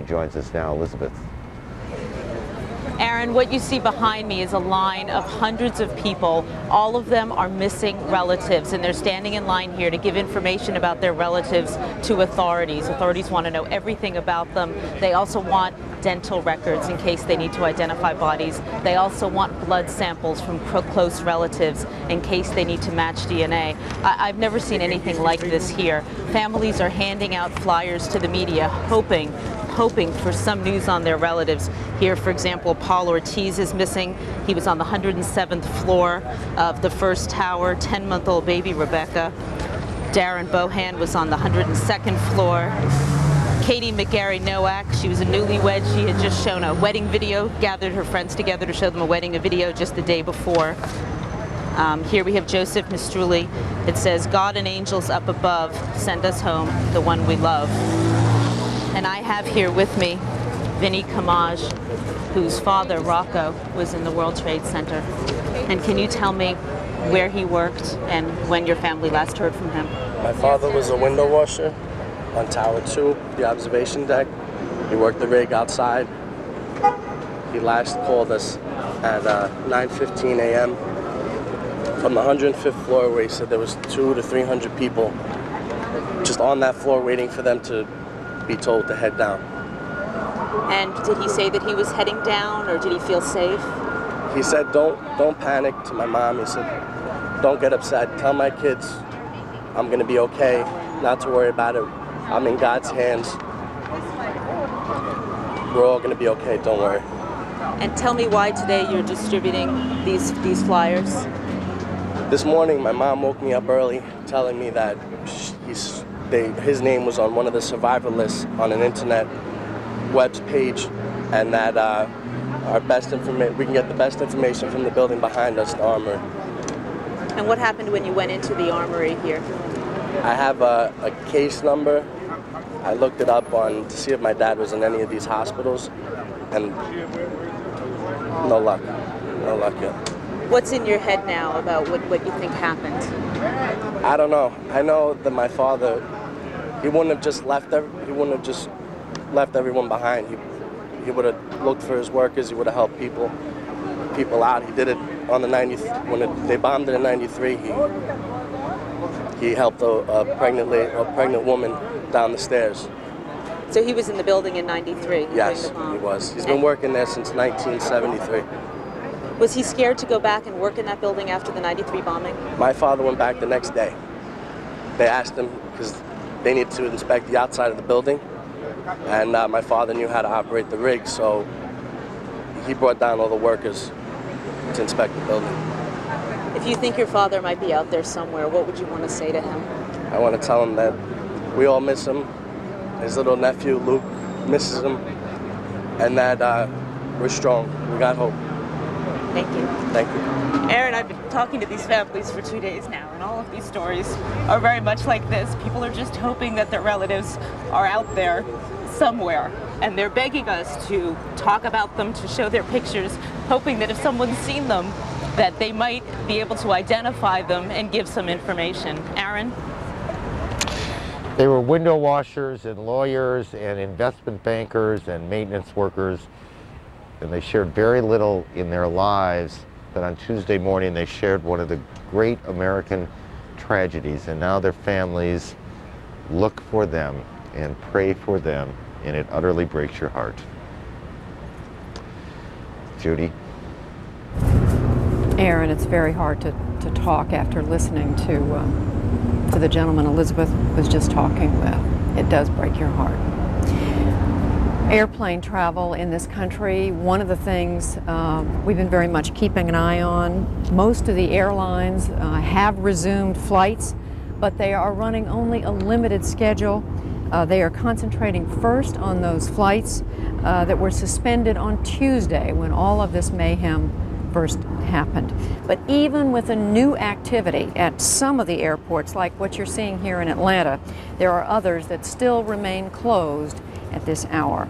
She joins us now. Elizabeth. Aaron, what you see behind me is a line of hundreds of people. All of them are missing relatives, and they're standing in line here to give information about their relatives to authorities. Authorities want to know everything about them. They also want dental records in case they need to identify bodies. They also want blood samples from close relatives in case they need to match DNA. I've never seen anything like this here. Families are handing out flyers to the media, hoping for some news on their relatives. Here, for example, Paul Ortiz is missing. He was on the 107th floor of the first tower, 10-month-old baby Rebecca. Darren Bohan was on the 102nd floor. Katie McGarry Nowak, she was a newlywed. She had just shown a wedding video, gathered her friends together to show them a video just the day before. Here we have Joseph Mistrulli. It says, God and angels up above, send us home, the one we love. And I have here with me Vinnie Kamaj, whose father, Rocco, was in the World Trade Center. And can you tell me where he worked and when your family last heard from him? My father was a window washer on Tower 2, the observation deck. He worked the rig outside. He last called us at 9:15 a.m. from the 105th floor, where he said there was 200 to 300 people just on that floor waiting for them to be told to head down. And did he say that he was heading down, or did he feel safe? He said, don't panic, to my mom. He said, don't get upset. Tell my kids I'm going to be okay, not to worry about it. I'm in God's hands. We're all going to be okay, don't worry. And tell me why today you're distributing these flyers. This morning, my mom woke me up early telling me that his name was on one of the survivor lists on an internet web page, and that we can get the best information from the building behind us, the armory. And what happened when you went into the armory here? I have a case number. I looked it up to see if my dad was in any of these hospitals, and no luck yet. What's in your head now about what you think happened? I don't know. I know that my father, he wouldn't have just left everyone behind. He would have looked for his workers. He would have helped people out. He did it on the 90th when they bombed it in '93. He helped a pregnant woman down the stairs. So he was in the building in '93? Yes, he was. He's been working there since 1973. Was he scared to go back and work in that building after the '93 bombing? My father went back the next day. They asked him, because they needed to inspect the outside of the building, and my father knew how to operate the rig, so he brought down all the workers to inspect the building. If you think your father might be out there somewhere, what would you want to say to him? I want to tell him that we all miss him. His little nephew, Luke, misses him, and that we're strong. We got hope. Thank you. Thank you. Aaron, I've been talking to these families for 2 days now, and all of these stories are very much like this. People are just hoping that their relatives are out there somewhere, and they're begging us to talk about them, to show their pictures, hoping that if someone's seen them, that they might be able to identify them and give some information. Aaron? They were window washers and lawyers and investment bankers and maintenance workers, and they shared very little in their lives, but on Tuesday morning they shared one of the great American tragedies, and now their families look for them and pray for them, and it utterly breaks your heart. Judy? Aaron, it's very hard to talk after listening to the gentleman Elizabeth was just talking with. It does break your heart. Airplane travel in this country, one of the things we've been very much keeping an eye on. Most of the airlines have resumed flights, but they are running only a limited schedule. They are concentrating first on those flights that were suspended on Tuesday when all of this mayhem first happened. But even with a new activity at some of the airports, like what you're seeing here in Atlanta, there are others that still remain closed at this hour.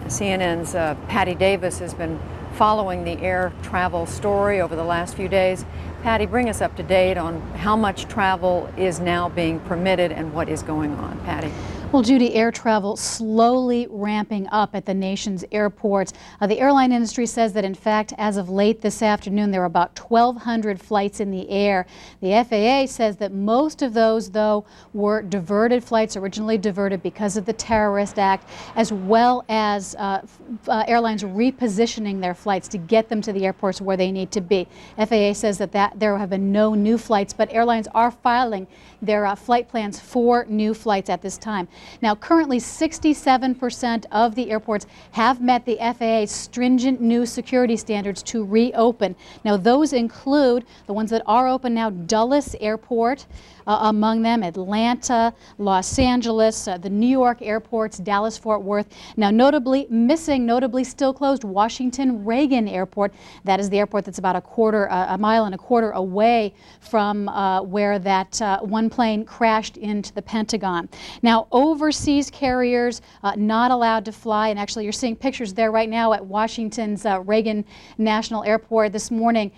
CNN's Patty Davis has been following the air travel story over the last few days. Patty, bring us up to date on how much travel is now being permitted and what is going on. Patty. Well, Judy, air travel slowly ramping up at the nation's airports. The airline industry says that, in fact, as of late this afternoon, there are about 1,200 flights in the air. The FAA says that most of those, though, were diverted flights, originally diverted because of the Terrorist Act, as well as airlines repositioning their flights to get them to the airports where they need to be. FAA says that there have been no new flights, but airlines are filing their flight plans for new flights at this time. Now, currently 67% of the airports have met the FAA's stringent new security standards to reopen. Now, those include the ones that are open now: Dulles Airport, among them Atlanta, Los Angeles, the New York airports, Dallas, Fort Worth. Now, notably still closed, Washington Reagan Airport. That is the airport that's about a mile and a quarter away from where that one plane crashed into the Pentagon. Now, overseas carriers not allowed to fly, and actually you're seeing pictures there right now at Washington's Reagan National Airport. This morning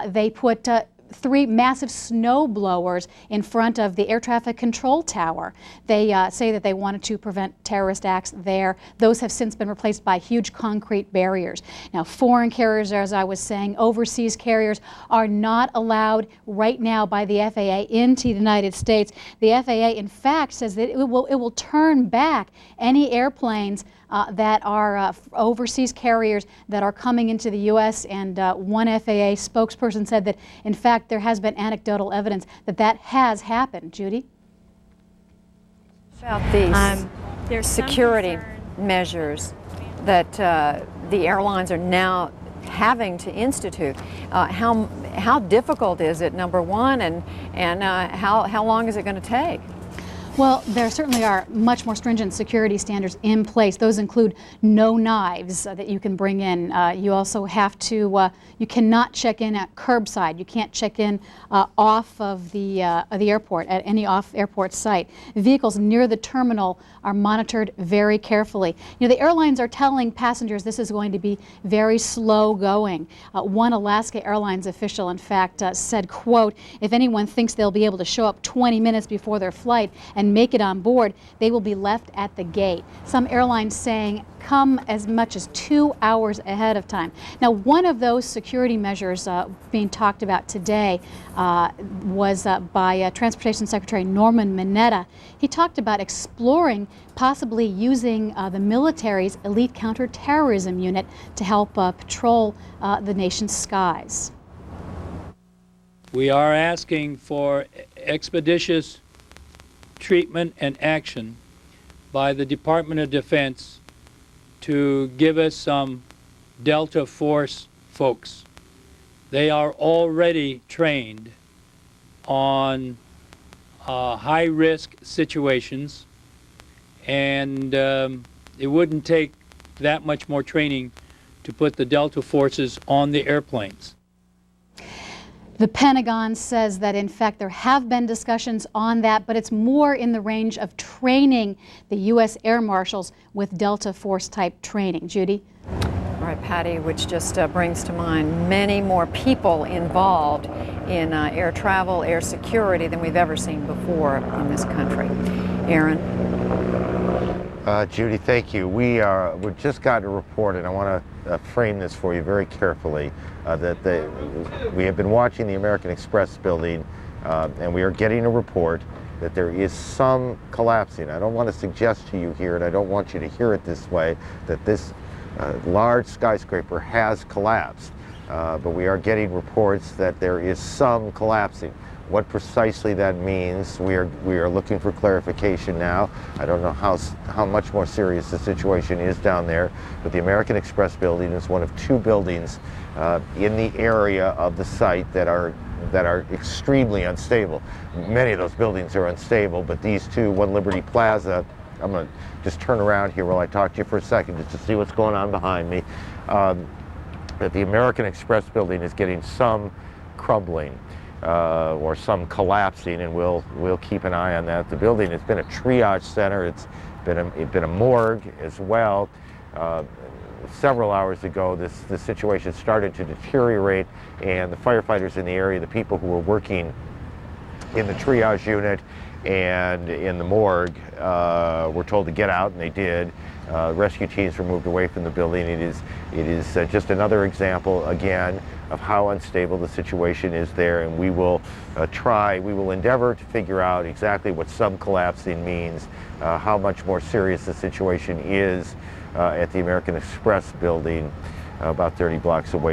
they put 3 massive snow blowers in front of the air traffic control tower. They say that they wanted to prevent terrorist acts there. Those have since been replaced by huge concrete barriers. Now, foreign carriers, as I was saying, overseas carriers are not allowed right now by the FAA into the United States. The FAA, in fact, says that it will turn back any airplanes that are overseas carriers that are coming into the U.S. And one FAA spokesperson said that, in fact, there has been anecdotal evidence that has happened. Judy? About these security measures that the airlines are now having to institute, how difficult is it, number one, and how long is it going to take? Well, there certainly are much more stringent security standards in place. Those include no knives that you can bring in. You also have to, you cannot check in at curbside. You can't check in off of the airport, at any off-airport site. Vehicles near the terminal are monitored very carefully. You know, the airlines are telling passengers this is going to be very slow going. One Alaska Airlines official, in fact, said, quote, "If anyone thinks they'll be able to show up 20 minutes before their flight and make it on board, they will be left at the gate." Some airlines saying come as much as 2 hours ahead of time. Now, one of those security measures being talked about today was by Transportation Secretary Norman Mineta. He talked about exploring possibly using the military's elite counterterrorism unit to help patrol the nation's skies. We are asking for expeditious treatment and action by the Department of Defense to give us some Delta Force folks. They are already trained on high-risk situations, and it wouldn't take that much more training to put the Delta Forces on the airplanes. The Pentagon says that, in fact, there have been discussions on that, but it's more in the range of training the U.S. Air Marshals with Delta Force type training. Judy? All right, Patty, which just brings to mind many more people involved in air travel, air security than we've ever seen before in this country. Aaron? Judy, thank you. We've just got a report, and I want to frame this for you very carefully, we have been watching the American Express building, and we are getting a report that there is some collapsing. I don't want to suggest to you here, and I don't want you to hear it this way, that this large skyscraper has collapsed, but we are getting reports that there is some collapsing. What precisely that means, we are looking for clarification now. I don't know how much more serious the situation is down there, but the American Express building is one of 2 buildings in the area of the site that are extremely unstable. Many of those buildings are unstable, but these 2, one Liberty Plaza, I'm going to just turn around here while I talk to you for a second just to see what's going on behind me. That the American Express building is getting some crumbling. Or some collapsing, and we'll keep an eye on that. The building has been a triage center. It's been a morgue as well. Several hours ago, this situation started to deteriorate, and the firefighters in the area, the people who were working in the triage unit, and in the morgue were told to get out, and they did. Rescue teams were moved away from the building. It is just another example, again, of how unstable the situation is there, and we will endeavor to figure out exactly what subcollapsing means, how much more serious the situation is at the American Express building about 30 blocks away